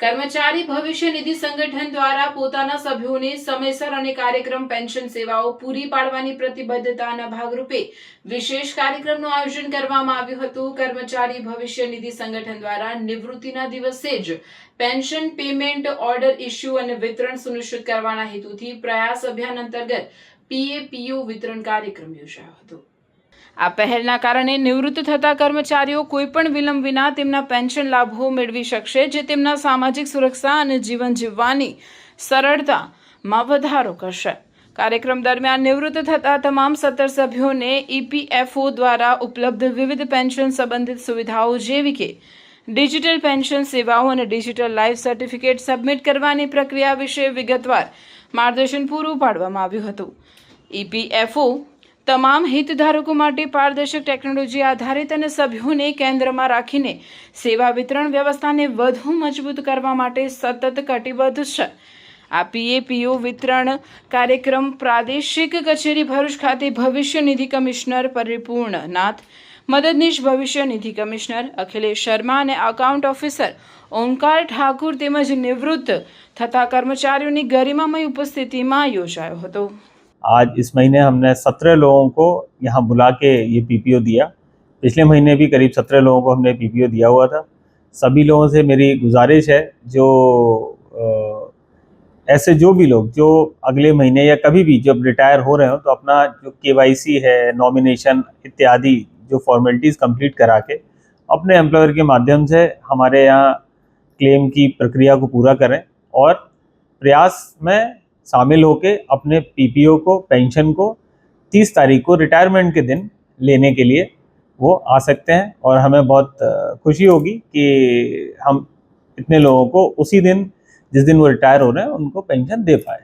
કર્મચારી ભવિષ્ય નિધિ સંગઠન દ્વારા પોતાના સભ્યોને સમયસર અને કાર્યક્રમ પેન્શન સેવાઓ પૂરી પાડવાની પ્રતિબદ્ધતાના ભાગરૂપે વિશેષ કાર્યક્રમનું આયોજન કરવામાં આવ્યું હતું। કર્મચારી ભવિષ્ય નિધિ સંગઠન દ્વારા નિવૃત્તિના દિવસે જ પેન્શન પેમેન્ટ ઓર્ડર ઇસ્યુ અને વિતરણ સુનિશ્ચિત કરવાના હેતુથી પ્રયાસ અભિયાન અંતર્ગત પીએપીયુ વિતરણ કાર્યક્રમ યોજાયો હતો। આ પહેલના કારણે નિવૃત્ત થતા કર્મચારીઓ કોઈપણ વિલંબ વિના તેમના પેન્શન લાભો મેળવી શકશે, જે તેમના સામાજિક સુરક્ષા અને જીવન જીવવાની સરળતામાં વધારો કરશે। કાર્યક્રમ દરમિયાન નિવૃત્ત થતા તમામ 17 સભ્યોને ઈપીએફઓ દ્વારા ઉપલબ્ધ વિવિધ પેન્શન સંબંધિત સુવિધાઓ જેવી કે ડિજિટલ પેન્શન સેવાઓ અને ડિજિટલ લાઈફ સર્ટિફિકેટ સબમિટ કરવાની પ્રક્રિયા વિશે વિગતવાર માર્ગદર્શન પૂરું પાડવામાં આવ્યું હતું। ઈપીએફઓ તમામ હિતધારકો માટે પારદર્શક ટેકનોલોજી આધારિત અને સભ્યોને કેન્દ્રમાં રાખીને સેવા વિતરણ વ્યવસ્થાને વધુ મજબૂત કરવા માટે સતત કટિબદ્ધ છે। આ પીએપીયુ વિતરણ કાર્યક્રમ પ્રાદેશિક કચેરી ભરૂચ ખાતે ભવિષ્ય નિધિ કમિશનર પરિપૂર્ણ નાથ, મદદનીશ ભવિષ્ય નિધિ કમિશનર અખિલેશ શર્મા અને એકાઉન્ટ ઓફિસર ઓમકાર ઠાકુર તેમજ નિવૃત્ત થતા કર્મચારીઓની गरिमामय उपस्थितिમાં યોજાયો હતો। आज इस महीने हमने 17 लोगों को यहाँ बुला के ये पीपीओ दिया। पिछले महीने भी करीब 17 लोगों को हमने पीपीओ दिया हुआ था। सभी लोगों से मेरी गुजारिश है, जो ऐसे जो भी लोग जो अगले महीने या कभी भी जब रिटायर हो रहे हो तो अपना जो केवाईसी है, नॉमिनेशन इत्यादि जो फॉर्मेलिटीज़ कंप्लीट करा के अपने एम्प्लॉयर के माध्यम से हमारे यहाँ क्लेम की प्रक्रिया को पूरा करें और प्रयास में शामिल होके अपने पीपीओ को, पेंशन को 30 तारीख को रिटायरमेंट के दिन लेने के लिए वो आ सकते हैं। और हमें बहुत खुशी होगी कि हम इतने लोगों को उसी दिन जिस दिन वो रिटायर हो रहे हैं उनको पेंशन दे पाए।